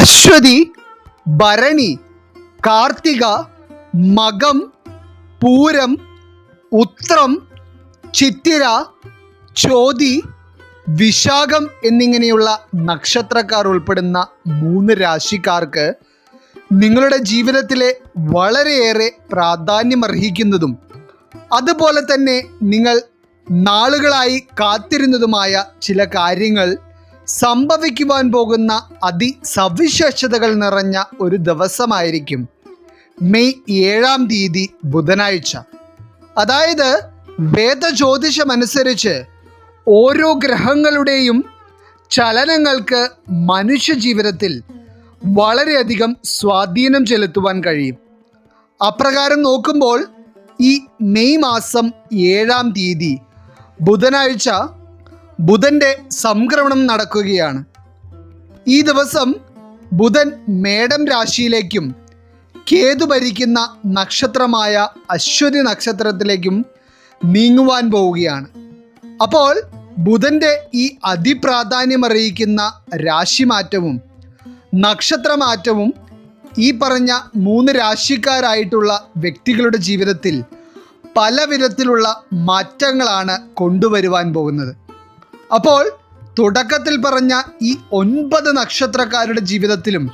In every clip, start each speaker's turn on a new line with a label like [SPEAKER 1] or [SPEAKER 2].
[SPEAKER 1] അശ്വതി, ഭരണി, കാർത്തിക, മകം, പൂരം, ഉത്രം, ചിത്തിര, ചോതി, വിശാഖം എന്നിങ്ങനെയുള്ള നക്ഷത്രക്കാർ ഉൾപ്പെടുന്ന 3 രാശിക്കാർക്ക് നിങ്ങളുടെ ജീവിതത്തിലെ വളരെയേറെ പ്രാധാന്യമർഹിക്കുന്നതും അതുപോലെ തന്നെ നിങ്ങൾ നാളുകളായി കാത്തിരുന്നതുമായ ചില കാര്യങ്ങൾ സംഭവിക്കുവാൻ പോകുന്ന അതിസവിശേഷതകൾ നിറഞ്ഞ ഒരു ദിവസമായിരിക്കും മെയ് 7-ാം തീയതി ബുധനാഴ്ച. അതായത് വേദജ്യോതിഷമനുസരിച്ച് ഓരോ ഗ്രഹങ്ങളുടെയും ചലനങ്ങൾക്ക് മനുഷ്യ ജീവിതത്തിൽ വളരെയധികം സ്വാധീനം ചെലുത്തുവാൻ കഴിയും. അപ്രകാരം നോക്കുമ്പോൾ ഈ മെയ് മാസം 7-ാം തീയതി ബുധനാഴ്ച ബുധൻ്റെ സംക്രമണം നടക്കുകയാണ്. ഈ ദിവസം ബുധൻ മേടം രാശിയിലേക്കും കേതു ഭരിക്കുന്ന നക്ഷത്രമായ അശ്വതി നക്ഷത്രത്തിലേക്കും നീങ്ങുവാൻ പോവുകയാണ്. അപ്പോൾ ബുധൻ്റെ ഈ അതിപ്രാധാന്യമറിയിക്കുന്ന രാശിമാറ്റവും നക്ഷത്രമാറ്റവും ഈ പറഞ്ഞ 3 രാശിക്കാരായിട്ടുള്ള വ്യക്തികളുടെ ജീവിതത്തിൽ പല വിധത്തിലുള്ള മാറ്റങ്ങളാണ് കൊണ്ടുവരുവാൻ പോകുന്നത്. അപ്പോൾ തുടക്കത്തിൽ പറഞ്ഞ ഈ 9 നക്ഷത്രക്കാരുടെ ജീവിതത്തിലും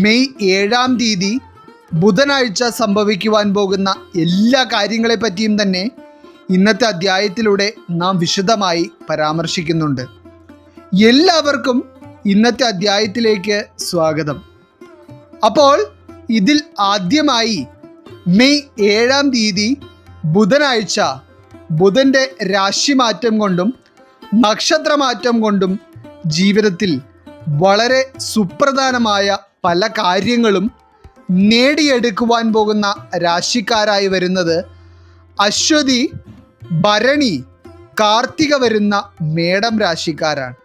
[SPEAKER 1] മെയ് 7-ാം തീയതി ബുധനാഴ്ച സംഭവിക്കുവാൻ പോകുന്ന എല്ലാ കാര്യങ്ങളെ പറ്റിയും തന്നെ ഇന്നത്തെ അധ്യായത്തിലൂടെ നാം വിശദമായി പരാമർശിക്കുന്നുണ്ട്. എല്ലാവർക്കും ഇന്നത്തെ അധ്യായത്തിലേക്ക് സ്വാഗതം. അപ്പോൾ ഇതിൽ ആദ്യമായി മെയ് 7-ാം തീയതി ബുധനാഴ്ച ബുധൻ്റെ രാശിമാറ്റം കൊണ്ടും നക്ഷത്രമാറ്റം കൊണ്ടും ജീവിതത്തിൽ വളരെ സുപ്രധാനമായ പല കാര്യങ്ങളും നേടിയെടുക്കുവാൻ പോകുന്ന രാശിക്കാരായി വരുന്നത് അശ്വതി, ഭരണി, കാർത്തിക വരുന്ന മേടം രാശിക്കാരാണ്.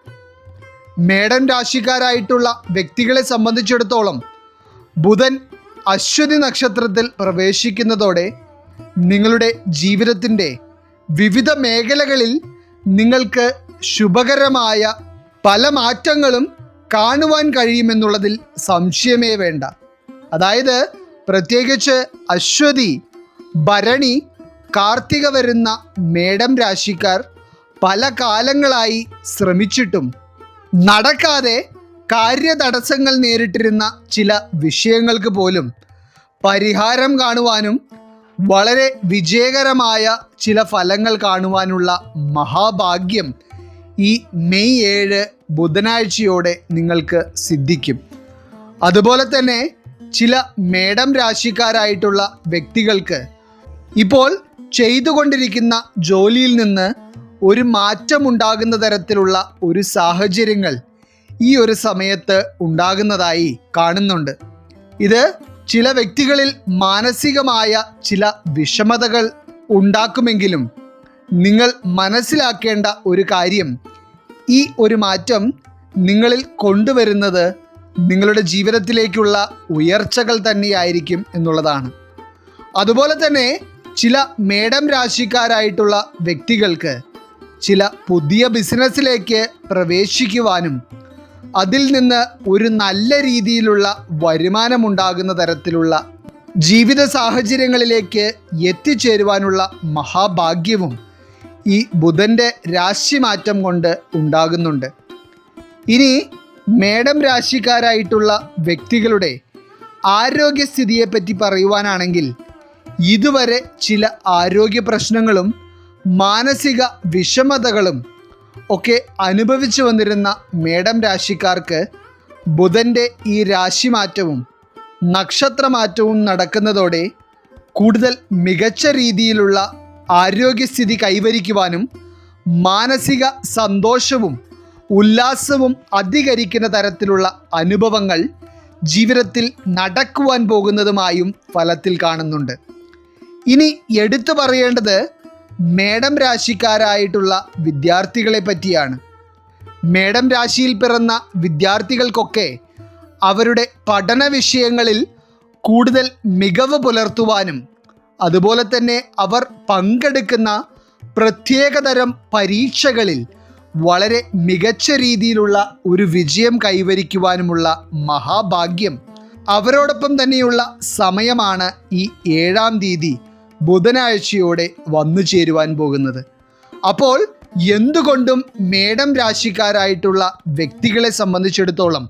[SPEAKER 1] മേടം രാശിക്കാരായിട്ടുള്ള വ്യക്തികളെ സംബന്ധിച്ചിടത്തോളം ബുധൻ അശ്വതി നക്ഷത്രത്തിൽ പ്രവേശിക്കുന്നതോടെ നിങ്ങളുടെ ജീവിതത്തിൻ്റെ വിവിധ മേഖലകളിൽ നിങ്ങൾക്ക് ശുഭകരമായ പല മാറ്റങ്ങളും കാണുവാൻ കഴിയുമെന്നുള്ളതിൽ സംശയമേ വേണ്ട. അതായത് പ്രത്യേകിച്ച് അശ്വതി, ഭരണി, കാർത്തിക വരുന്ന മേടം രാശിക്കാർ പല കാലങ്ങളായി ശ്രമിച്ചിട്ടും നടക്കാതെ കാര്യതടസ്സങ്ങൾ നേരിട്ടിരുന്ന ചില വിഷയങ്ങൾക്ക് പോലും പരിഹാരം കാണുവാനും വളരെ വിജയകരമായ ചില ഫലങ്ങൾ കാണുവാനുള്ള മഹാഭാഗ്യം ഈ മെയ് 7 ബുധനാഴ്ചയോടെ നിങ്ങൾക്ക് സിദ്ധിക്കും. അതുപോലെ തന്നെ ചില മേടം രാശിക്കാരായിട്ടുള്ള വ്യക്തികൾക്ക് ഇപ്പോൾ ചെയ്തുകൊണ്ടിരിക്കുന്ന ജോലിയിൽ നിന്ന് ഒരു മാറ്റമുണ്ടാകുന്ന തരത്തിലുള്ള ഒരു സാഹചര്യങ്ങൾ ഈ ഒരു സമയത്ത് ഉണ്ടാകുന്നതായി കാണുന്നുണ്ട്. ഇത് ചില വ്യക്തികളിൽ മാനസികമായ ചില വിഷമതകൾ ഉണ്ടാക്കുമെങ്കിലും നിങ്ങൾ മനസ്സിലാക്കേണ്ട ഒരു കാര്യം, ഈ ഒരു മാറ്റം നിങ്ങളിൽ കൊണ്ടുവരുന്നത് നിങ്ങളുടെ ജീവിതത്തിലേക്കുള്ള ഉയർച്ചകൾ തന്നെയായിരിക്കും എന്നുള്ളതാണ്. അതുപോലെ തന്നെ ചില മേടം രാശിക്കാരായിട്ടുള്ള വ്യക്തികൾക്ക് ചില പുതിയ ബിസിനസ്സിലേക്ക് പ്രവേശിക്കുവാനും അതിൽ നിന്ന് ഒരു നല്ല രീതിയിലുള്ള വരുമാനമുണ്ടാകുന്ന തരത്തിലുള്ള ജീവിത സാഹചര്യങ്ങളിലേക്ക് എത്തിച്ചേരുവാനുള്ള മഹാഭാഗ്യവും ഈ ബുധൻ്റെ രാശിമാറ്റം കൊണ്ട് ഉണ്ടാകുന്നുണ്ട്. ഇനി മേടം രാശിക്കാരായിട്ടുള്ള വ്യക്തികളുടെ ആരോഗ്യസ്ഥിതിയെപ്പറ്റി പറയുവാനാണെങ്കിൽ ഇതുവരെ ചില ആരോഗ്യ പ്രശ്നങ്ങളും മാനസിക വിഷമതകളും ഒക്കെ അനുഭവിച്ചു വന്നിരുന്ന മേടം രാശിക്കാർക്ക് ബുധൻ്റെ ഈ രാശിമാറ്റവും നക്ഷത്രമാറ്റവും നടക്കുന്നതോടെ കൂടുതൽ മികച്ച രീതിയിലുള്ള ആരോഗ്യസ്ഥിതി കൈവരിക്കുവാനും മാനസിക സന്തോഷവും ഉല്ലാസവും അധികരിക്കുന്ന തരത്തിലുള്ള അനുഭവങ്ങൾ ജീവിതത്തിൽ നടക്കുവാൻ പോകുന്നതുമായും ഫലത്തിൽ കാണുന്നുണ്ട്. ഇനി എടുത്തു പറയേണ്ടത് മേടം രാശിക്കാരായിട്ടുള്ള വിദ്യാർത്ഥികളെ പറ്റിയാണ്. മേടം രാശിയിൽ പിറന്ന വിദ്യാർത്ഥികൾക്കൊക്കെ അവരുടെ പഠന വിഷയങ്ങളിൽ കൂടുതൽ മികവ് പുലർത്തുവാനും അതുപോലെ തന്നെ അവർ പങ്കെടുക്കുന്ന പ്രത്യേകതരം പരീക്ഷകളിൽ വളരെ മികച്ച രീതിയിലുള്ള ഒരു വിജയം കൈവരിക്കുവാനുമുള്ള മഹാഭാഗ്യം അവരോടൊപ്പം തന്നെയുള്ള സമയമാണ് ഈ 7-ാം തീയതി ബുധനാഴ്ചയോടെ വന്നു ചേരുവാൻ പോകുന്നത്. അപ്പോൾ എന്തുകൊണ്ടും മേടം രാശിക്കാരായിട്ടുള്ള വ്യക്തികളെ സംബന്ധിച്ചിടത്തോളം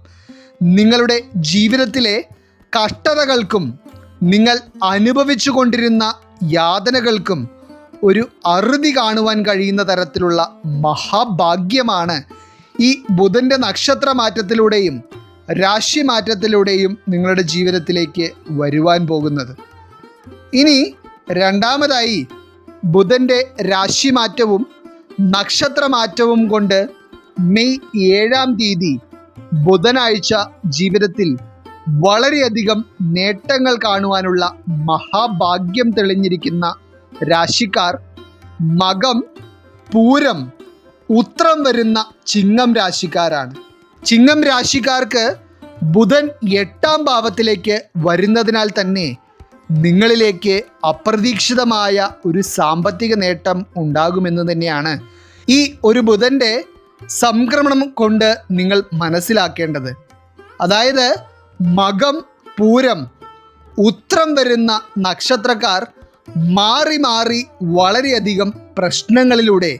[SPEAKER 1] നിങ്ങളുടെ ജീവിതത്തിലെ കഷ്ടതകൾക്കും നിങ്ങൾ അനുഭവിച്ചു കൊണ്ടിരുന്ന യാതനകൾക്കും ഒരു അറുതി കാണുവാൻ കഴിയുന്ന തരത്തിലുള്ള മഹാഭാഗ്യമാണ് ഈ ബുധൻ്റെ നക്ഷത്രമാറ്റത്തിലൂടെയും രാശിമാറ്റത്തിലൂടെയും നിങ്ങളുടെ ജീവിതത്തിലേക്ക് വരുവാൻ പോകുന്നത്. ഇനി രണ്ടാമതായി, ബുധൻ്റെ രാശിമാറ്റവും നക്ഷത്രമാറ്റവും കൊണ്ട് മെയ് 7-ാം തീയതി ബുധനാഴ്ച ജീവിതത്തിൽ വളരെയധികം നേട്ടങ്ങൾ കാണുവാനുള്ള മഹാഭാഗ്യം തെളിഞ്ഞിരിക്കുന്ന രാശിക്കാർ മകം, പൂരം, ഉത്രം വരുന്ന ചിങ്ങം രാശിക്കാരാണ്. ചിങ്ങം രാശിക്കാർക്ക് ബുധൻ 8-ാം ഭാവത്തിലേക്ക് വരുന്നതിനാൽ തന്നെ നിങ്ങളിലേക്ക് അപ്രതീക്ഷിതമായ ഒരു സാമ്പത്തിക നേട്ടം ഉണ്ടാകുമെന്ന് തന്നെയാണ് ഈ ഒരു ബുധൻ്റെ സംക്രമണം കൊണ്ട് നിങ്ങൾ മനസ്സിലാക്കേണ്ടത്. അതായത് മകം, പൂരം, ഉത്രം വരുന്ന നക്ഷത്രക്കാർ മാറി മാറി വളരെയധികം പ്രശ്നങ്ങളിലൂടെ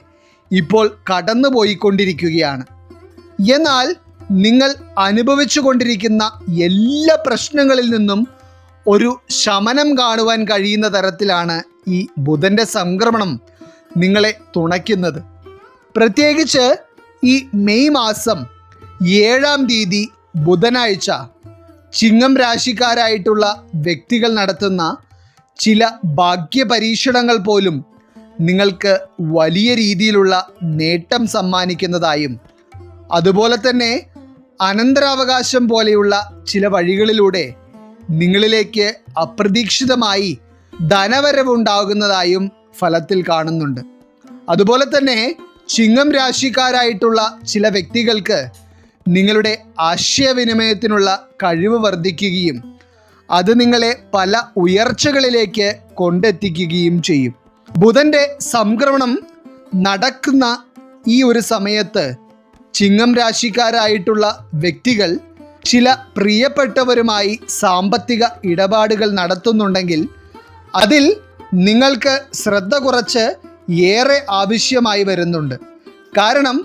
[SPEAKER 1] ഇപ്പോൾ കടന്നുപോയിക്കൊണ്ടിരിക്കുകയാണ്. എന്നാൽ നിങ്ങൾ അനുഭവിച്ചു കൊണ്ടിരിക്കുന്ന എല്ലാ പ്രശ്നങ്ങളിൽ നിന്നും ഒരു ശമനം കാണുവാൻ കഴിയുന്ന തരത്തിലാണ് ഈ ബുധൻ്റെ സംക്രമണം നിങ്ങളെ തുണയ്ക്കുന്നത്. പ്രത്യേകിച്ച് ഈ മെയ് മാസം 7-ാം തീയതി ബുധനാഴ്ച ചിങ്ങം രാശിക്കാരായിട്ടുള്ള വ്യക്തികൾ നടത്തുന്ന ചില ഭാഗ്യപരീക്ഷണങ്ങൾ പോലും നിങ്ങൾക്ക് വലിയ രീതിയിലുള്ള നേട്ടം സമ്മാനിക്കുന്നതായും, അതുപോലെ തന്നെ അനന്തരാവകാശം പോലെയുള്ള ചില വഴികളിലൂടെ നിങ്ങളിലേക്ക് അപ്രതീക്ഷിതമായി ധനവരവുണ്ടാകുന്നതായും ഫലത്തിൽ കാണുന്നുണ്ട്. അതുപോലെ തന്നെ ചിങ്ങം രാശിക്കാരായിട്ടുള്ള ചില വ്യക്തികൾക്ക് നിങ്ങളുടെ ആശയവിനിമയത്തിനുള്ള കഴിവ് വർദ്ധിക്കുകയും അത് നിങ്ങളെ പല ഉയർച്ചകളിലേക്ക് കൊണ്ടെത്തിക്കുകയും ചെയ്യും. ബുധൻ്റെ സംക്രമണം നടക്കുന്ന ഈ ഒരു സമയത്ത് ചിങ്ങം രാശിക്കാരായിട്ടുള്ള വ്യക്തികൾ ചില പ്രിയപ്പെട്ടവരുമായി സാമ്പത്തിക ഇടപാടുകൾ നടത്തുന്നുണ്ടെങ്കിൽ അതിൽ നിങ്ങൾക്ക് ശ്രദ്ധ കുറച്ച് ഏറെ ആവശ്യമായി വരുന്നുണ്ട്. കാരണം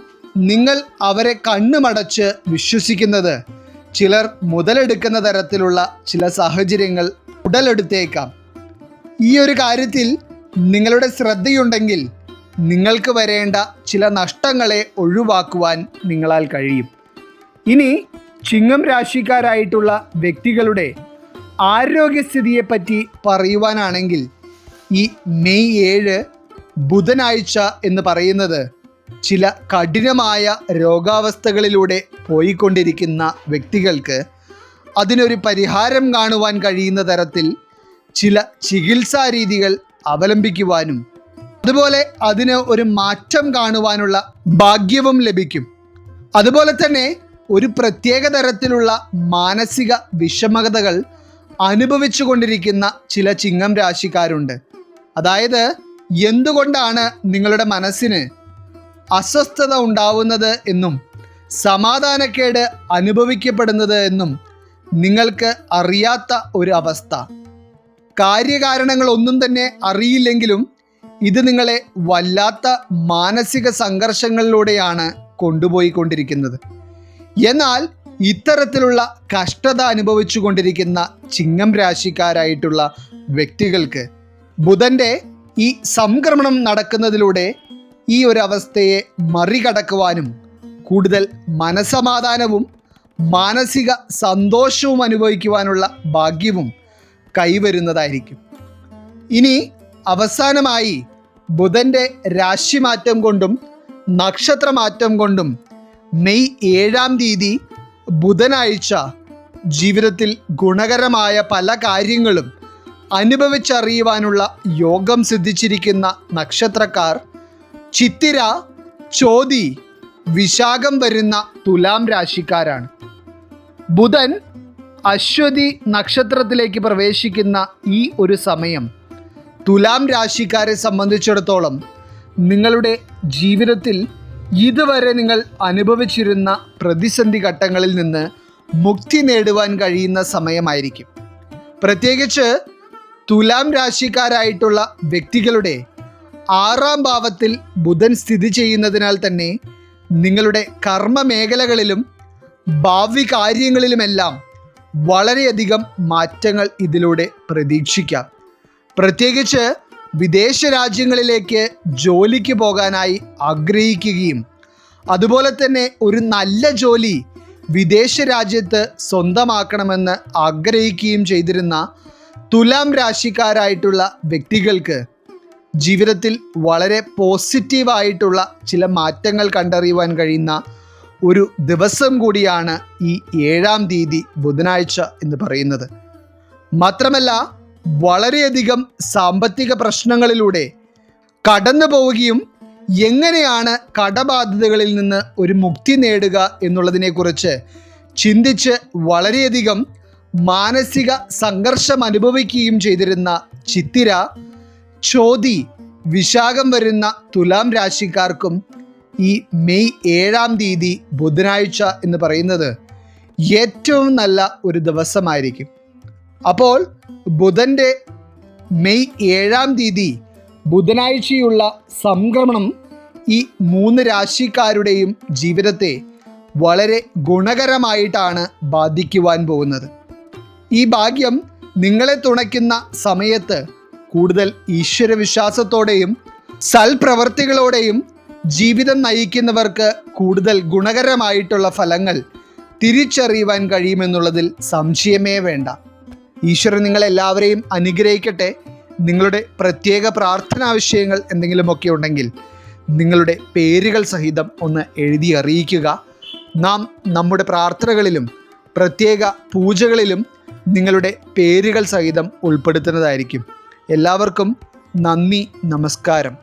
[SPEAKER 1] നിങ്ങൾ അവരെ കണ്ണുമടച്ച് വിശ്വസിക്കുന്നത് ചിലർ മുതലെടുക്കുന്ന തരത്തിലുള്ള ചില സാഹചര്യങ്ങൾ ഉടലെടുത്തേക്കാം. ഈ ഒരു കാര്യത്തിൽ നിങ്ങളുടെ ശ്രദ്ധയുണ്ടെങ്കിൽ നിങ്ങൾക്ക് വരേണ്ട ചില നഷ്ടങ്ങളെ ഒഴിവാക്കുവാൻ നിങ്ങളാൽ കഴിയും. ഇനി ചിങ്ങം രാശിക്കാരായിട്ടുള്ള വ്യക്തികളുടെ ആരോഗ്യസ്ഥിതിയെപ്പറ്റി പറയുവാനാണെങ്കിൽ ഈ മെയ് 7 ബുധനാഴ്ച എന്ന് പറയുന്നത് ചില കഠിനമായ രോഗാവസ്ഥകളിലൂടെ പോയിക്കൊണ്ടിരിക്കുന്ന വ്യക്തികൾക്ക് അതിനൊരു പരിഹാരം കാണുവാൻ കഴിയുന്ന തരത്തിൽ ചില ചികിത്സാ രീതികൾ അവലംബിക്കുവാനും അതുപോലെ അതിന് ഒരു മാറ്റം കാണുവാനുള്ള ഭാഗ്യവും ലഭിക്കും. അതുപോലെ തന്നെ ഒരു പ്രത്യേക തരത്തിലുള്ള മാനസിക വിഷമതകൾ അനുഭവിച്ചു കൊണ്ടിരിക്കുന്ന ചില ചിങ്ങം രാശിക്കാരുണ്ട്. അതായത് എന്തുകൊണ്ടാണ് നിങ്ങളുടെ മനസ്സിന് അസ്വസ്ഥത ഉണ്ടാവുന്നത് എന്നും സമാധാനക്കേട് അനുഭവിക്കപ്പെടുന്നത് എന്നും നിങ്ങൾക്ക് അറിയാത്ത ഒരു അവസ്ഥ. കാര്യകാരണങ്ങളൊന്നും തന്നെ അറിയില്ലെങ്കിലും ഇത് നിങ്ങളെ വല്ലാത്ത മാനസിക സംഘർഷങ്ങളിലൂടെയാണ് കൊണ്ടുപോയിക്കൊണ്ടിരിക്കുന്നത്. എന്നാൽ ഇത്തരത്തിലുള്ള കഷ്ടത അനുഭവിച്ചു കൊണ്ടിരിക്കുന്ന ചിങ്ങം രാശിക്കാരായിട്ടുള്ള വ്യക്തികൾക്ക് ബുധൻ്റെ ഈ സംക്രമണം നടക്കുന്നതിലൂടെ ഈ ഒരു അവസ്ഥയെ മറികടക്കുവാനും കൂടുതൽ മനസമാധാനവും മാനസിക സന്തോഷവും അനുഭവിക്കുവാനുള്ള ഭാഗ്യവും കൈവരുന്നതായിരിക്കും. ഇനി അവസാനമായി ബുധൻ്റെ രാശിമാറ്റം കൊണ്ടും നക്ഷത്രമാറ്റം കൊണ്ടും മെയ് 7-ാം തീയതി ബുധനാഴ്ച ജീവിതത്തിൽ ഗുണകരമായ പല കാര്യങ്ങളും അനുഭവിച്ചറിയുവാനുള്ള യോഗം സിദ്ധിച്ചിരിക്കുന്ന നക്ഷത്രക്കാർ ചിത്തിര, ചോതി, വിശാഖം വരുന്ന തുലാം രാശിക്കാരാണ്. ബുധൻ അശ്വതി നക്ഷത്രത്തിലേക്ക് പ്രവേശിക്കുന്ന ഈ ഒരു സമയം തുലാം രാശിക്കാരെ സംബന്ധിച്ചിടത്തോളം നിങ്ങളുടെ ജീവിതത്തിൽ ഇതുവരെ നിങ്ങൾ അനുഭവിച്ചിരുന്ന പ്രതിസന്ധി ഘട്ടങ്ങളിൽ നിന്ന് മുക്തി നേടുവാൻ കഴിയുന്ന സമയമായിരിക്കും. പ്രത്യേകിച്ച് തുലാം രാശിക്കാരായിട്ടുള്ള വ്യക്തികളുടെ 6ാം ഭാവത്തിൽ ബുധൻ സ്ഥിതി ചെയ്യുന്നതിനാൽ തന്നെ നിങ്ങളുടെ കർമ്മ മേഖലകളിലും ഭാവി കാര്യങ്ങളിലുമെല്ലാം വളരെയധികം മാറ്റങ്ങൾ ഇതിലൂടെ പ്രതീക്ഷിക്കാം. പ്രത്യേകിച്ച് വിദേശ രാജ്യങ്ങളിലേക്ക് ജോലിക്ക് പോകാനായി ആഗ്രഹിക്കുകയും അതുപോലെ തന്നെ ഒരു നല്ല ജോലി വിദേശ രാജ്യത്ത് സ്വന്തമാക്കണമെന്ന് ആഗ്രഹിക്കുകയും ചെയ്തിരുന്ന തുലാം രാശിക്കാരായിട്ടുള്ള വ്യക്തികൾക്ക് ജീവിതത്തിൽ വളരെ പോസിറ്റീവായിട്ടുള്ള ചില മാറ്റങ്ങൾ കണ്ടറിയുവാൻ കഴിയുന്ന ഒരു ദിവസം കൂടിയാണ് ഈ 7-ാം തീയതി ബുധനാഴ്ച എന്ന് പറയുന്നത്. മാത്രമല്ല വളരെയധികം സാമ്പത്തിക പ്രശ്നങ്ങളിലൂടെ കടന്നു പോവുകയും എങ്ങനെയാണ് കടബാധ്യതകളിൽ നിന്ന് ഒരു മുക്തി നേടുക എന്നുള്ളതിനെക്കുറിച്ച് ചിന്തിച്ച് വളരെയധികം മാനസിക സംഘർഷം അനുഭവിക്കുകയും ചെയ്തിരുന്ന ചിത്തിര, ചോതി, വിശാഖം വരുന്ന തുലാം രാശിക്കാർക്കും ഈ മെയ് 7-ാം തീയതി ബുധനാഴ്ച എന്ന് പറയുന്നത് ഏറ്റവും നല്ല ഒരു ദിവസമായിരിക്കും. അപ്പോൾ ബുധൻ്റെ മെയ് 7-ാം തീയതി ബുധനാഴ്ചയുള്ള സംക്രമണം ഈ 3 രാശിക്കാരുടെയും ജീവിതത്തെ വളരെ ഗുണകരമായിട്ടാണ് ബാധിക്കുവാൻ പോകുന്നത്. ഈ ഭാഗ്യം നിങ്ങളെ തുണയ്ക്കുന്ന സമയത്ത് കൂടുതൽ ഈശ്വരവിശ്വാസത്തോടെയും സൽപ്രവർത്തികളോടെയും ജീവിതം നയിക്കുന്നവർക്ക് കൂടുതൽ ഗുണകരമായിട്ടുള്ള ഫലങ്ങൾ തിരിച്ചറിയുവാൻ കഴിയുമെന്നുള്ളതിൽ സംശയമേ വേണ്ട. ഈശ്വരൻ നിങ്ങളെല്ലാവരെയും അനുഗ്രഹിക്കട്ടെ. നിങ്ങളുടെ പ്രത്യേക പ്രാർത്ഥനാ വിഷയങ്ങൾ എന്തെങ്കിലുമൊക്കെ ഉണ്ടെങ്കിൽ നിങ്ങളുടെ പേരുകൾ സഹിതം ഒന്ന് എഴുതി അറിയിക്കുക. നാം നമ്മുടെ പ്രാർത്ഥനകളിലും പ്രത്യേക പൂജകളിലും നിങ്ങളുടെ പേരുകൾ സഹിതം ഉൾപ്പെടുത്തുന്നതായിരിക്കും. എല്ലാവർക്കും നന്ദി, നമസ്കാരം.